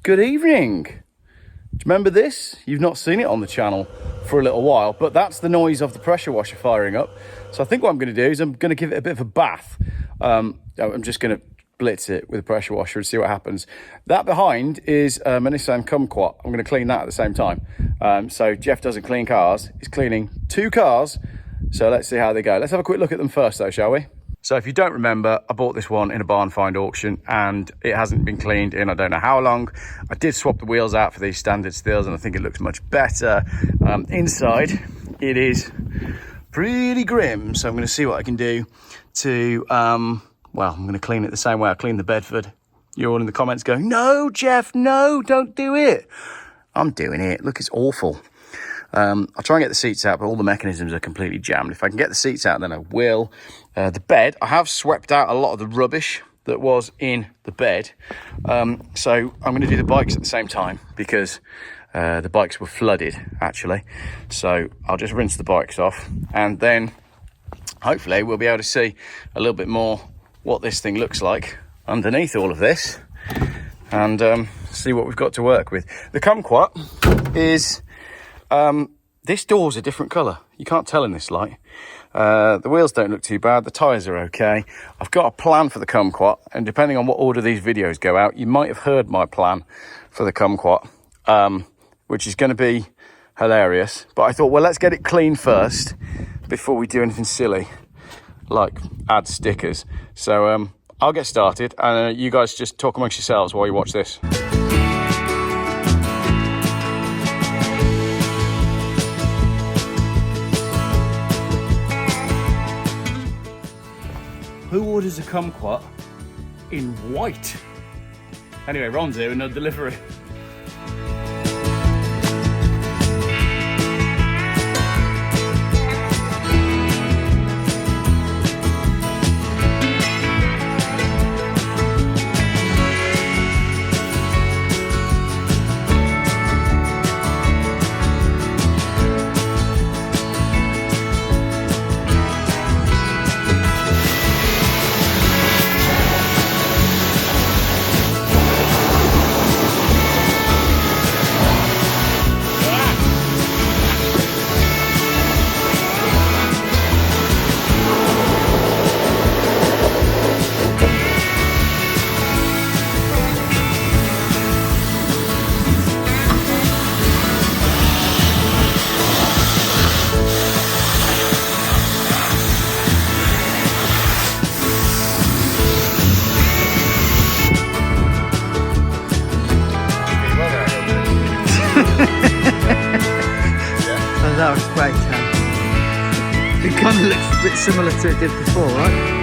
Good evening. Do you remember this? You've not seen it on the channel for a little while, but that's the noise of the pressure washer firing up. So I think what I'm going to do is I'm going to give it a bit of a bath. I'm just going to blitz it with a pressure washer and see what happens. That behind is a Nissan Kumquat. I'm going to clean that at the same time. So Geoff doesn't clean cars. He's cleaning 2 cars. So let's see how they go. Let's have a quick look at them first though, shall we? So if you don't remember, I bought this one in a barn find auction and it hasn't been cleaned in I don't know how long. I did swap the wheels out for these standard steels and I think it looks much better. Inside, it is pretty grim. So I'm going to see what I can do to, well, I'm going to clean it the same way I cleaned the Bedford. You're all in the comments going, no, Geoff, no, don't do it. I'm doing it. Look, it's awful. I'll try and get the seats out, but all the mechanisms are completely jammed. If I can get the seats out, then I will. The bed, I have swept out a lot of the rubbish that was in the bed. So I'm going to do the bikes at the same time because the bikes were flooded, actually. So I'll just rinse the bikes off and then hopefully we'll be able to see a little bit more what this thing looks like underneath all of this and see what we've got to work with. The Kumquat is... this door's a different colour. You can't tell in this light. The wheels don't look too bad. The tyres are okay. I've got a plan for the Kumquat, and depending on what order these videos go out, you might have heard my plan for the Kumquat, which is going to be hilarious. But I thought, well, let's get it clean first before we do anything silly, like add stickers. So I'll get started, and you guys just talk amongst yourselves while you watch this. Who orders a Kumquat in white? Anyway, Ron's here with no delivery. Oh, that was great, Tam. It kind of looks a bit similar to it did before, right?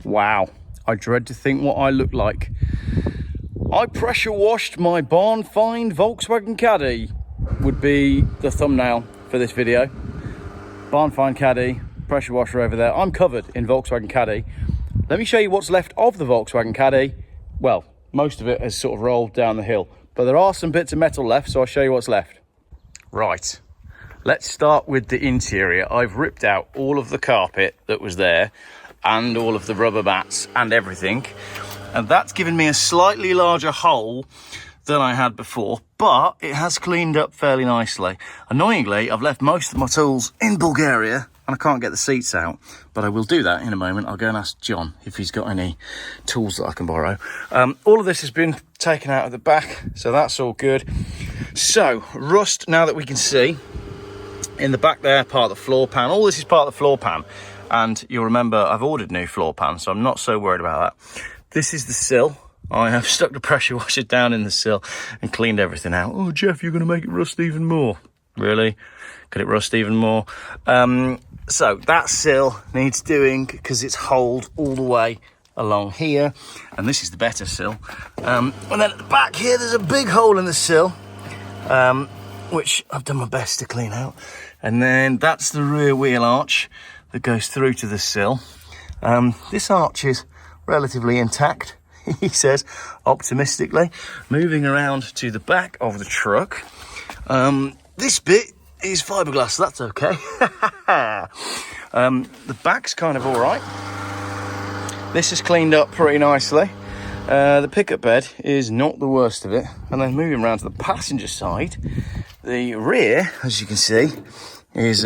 Wow, I dread to think what I look like. I pressure washed my barn find Volkswagen Caddy would be the thumbnail for this video. Barn find Caddy, pressure washer over there. I'm covered in Volkswagen Caddy. Let me show you what's left of the Volkswagen Caddy. Well, most of it has sort of rolled down the hill, but there are some bits of metal left, so I'll show you what's left. Right, let's start with the interior. I've ripped out all of the carpet that was there and all of the rubber mats and everything, and that's given me a slightly larger hole than I had before, but it has cleaned up fairly nicely. Annoyingly, I've left most of my tools in Bulgaria and I can't get the seats out, but I will do that in a moment. I'll go and ask John if he's got any tools that I can borrow. All of this has been taken out of the back, so that's all good. So rust, now that we can see in the back there, part of the floor pan. All this is part of the floor pan. And you'll remember I've ordered new floor pans, so I'm not so worried about that. This is the sill. I have stuck the pressure washer down in the sill and cleaned everything out. Oh, Geoff, you're going to make it rust even more. Really? Could it rust even more? So that sill needs doing because it's holed all the way along here. And this is the better sill. And then at the back here, there's a big hole in the sill, which I've done my best to clean out. And then that's the rear wheel arch that goes through to the sill. This arch is relatively intact, he says, optimistically. Moving around to the back of the truck. This bit is fiberglass, so that's okay. The back's kind of all right. This is cleaned up pretty nicely. The pickup bed is not the worst of it. And then moving around to the passenger side, the rear, as you can see, is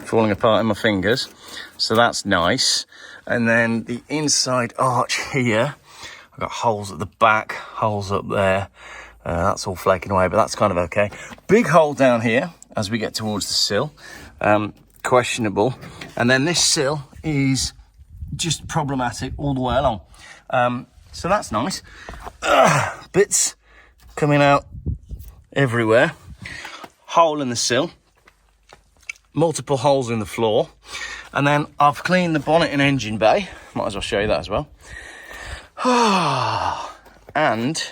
falling apart in my fingers. So that's nice. And then the inside arch here, I've got holes at the back, holes up there. That's all flaking away, but that's kind of okay. Big hole down here as we get towards the sill. Questionable. And then this sill is just problematic all the way along. So that's nice. Bits coming out everywhere. Hole in the sill. Multiple holes in the floor. And then I've cleaned the bonnet and engine bay. Might as well show you that as well. And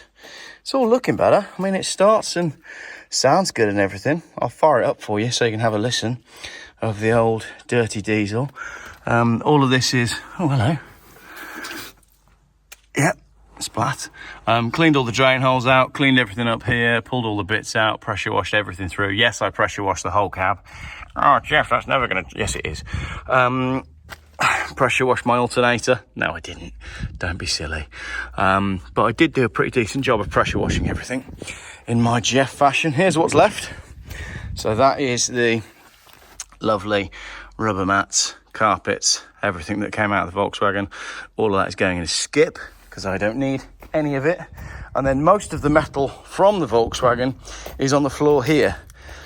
it's all looking better. I mean, it starts and sounds good and everything. I'll fire it up for you so you can have a listen of the old dirty diesel. All of this is, oh, hello. Yep, splat. Cleaned all the drain holes out, cleaned everything up here, pulled all the bits out, pressure washed everything through. Yes, I pressure washed the whole cab. Oh, Geoff, that's never going to... Yes, it is. Pressure washed my alternator. No, I didn't. Don't be silly. But I did do a pretty decent job of pressure washing everything in my Geoff fashion. Here's what's left. So that is the lovely rubber mats, carpets, everything that came out of the Volkswagen. All of that is going in a skip because I don't need any of it. And then most of the metal from the Volkswagen is on the floor here.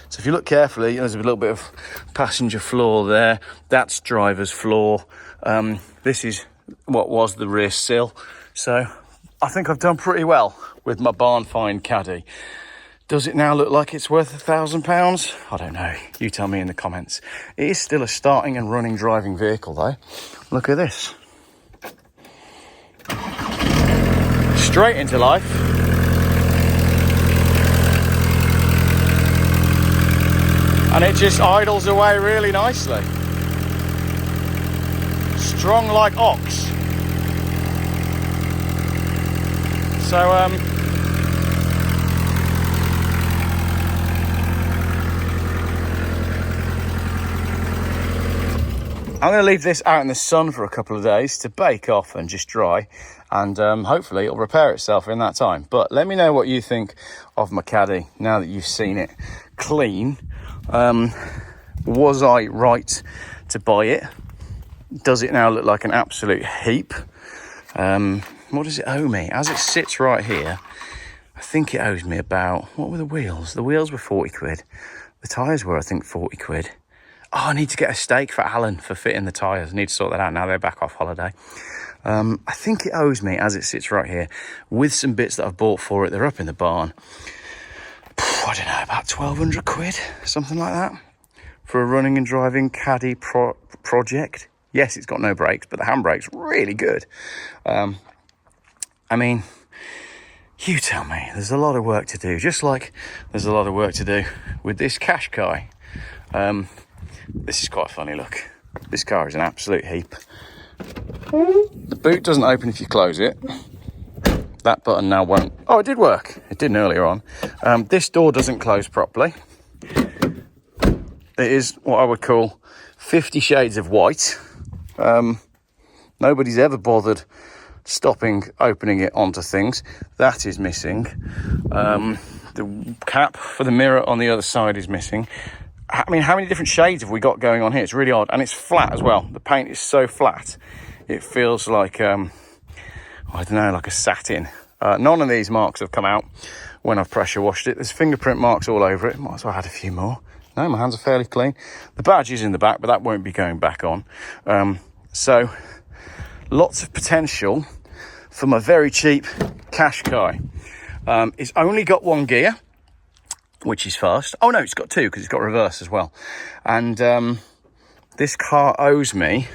So if you look carefully, there's a little bit of passenger floor there. That's driver's floor. This is what was the rear sill. So I think I've done pretty well with my barn find Caddy. Does it now look like it's worth £1,000? I don't know. You tell me in the comments. It is still a starting and running driving vehicle though. Look at this. Straight into life. And it just idles away really nicely. Strong like ox. So, I'm going to leave this out in the sun for a couple of days to bake off and just dry. And hopefully it'll repair itself in that time. But let me know what you think of my Caddy now that you've seen it clean. Was I right to buy it? Does it now look like an absolute heap? What does it owe me? As it sits right here, I think it owes me about, what were the wheels? The wheels were 40 quid. The tyres were, I think, 40 quid. Oh, I need to get a steak for Alan for fitting the tyres. I need to sort that out now. They're back off holiday. I think it owes me, as it sits right here, with some bits that I've bought for it. They're up in the barn. I don't know, about 1,200 quid, something like that, for a running and driving Caddy project. Yes, it's got no brakes, but the handbrake's really good. I mean, you tell me, there's a lot of work to do, just like there's a lot of work to do with this Qashqai. This is quite a funny look. This car is an absolute heap. The boot doesn't open if you close it. That button now won't. Oh, it did work. It didn't earlier on. This door doesn't close properly. It is what I would call 50 shades of white. Nobody's ever bothered opening it onto things. That is missing. The cap for the mirror on the other side is missing. I mean, how many different shades have we got going on here? It's really odd. And it's flat as well. The paint is so flat. It feels like, I don't know, like a satin. None of these marks have come out when I've pressure washed it. There's fingerprint marks all over it. Might as well add a few more. No, my hands are fairly clean. The badge is in the back, but that won't be going back on. So lots of potential for my very cheap Qashqai. It's only got one gear, which is fast. Oh no, it's got two because it's got reverse as well. And this car owes me,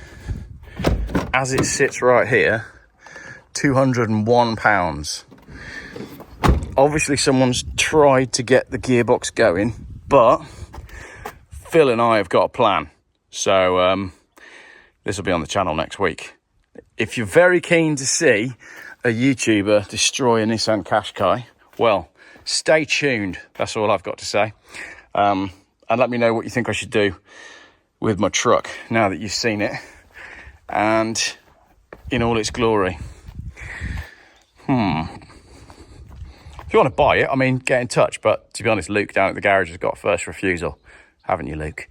as it sits right here, £201 Obviously someone's tried to get the gearbox going, but Phil and I have got a plan. So this will be on the channel next week. If you're very keen to see a YouTuber destroy a Nissan Qashqai, well, stay tuned. That's all I've got to say. And let me know what you think I should do with my truck now that you've seen it and in all its glory. If you want to buy it, I mean, get in touch. But to be honest, Luke down at the garage has got first refusal. Haven't you, Luke?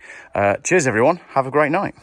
Cheers, everyone. Have a great night.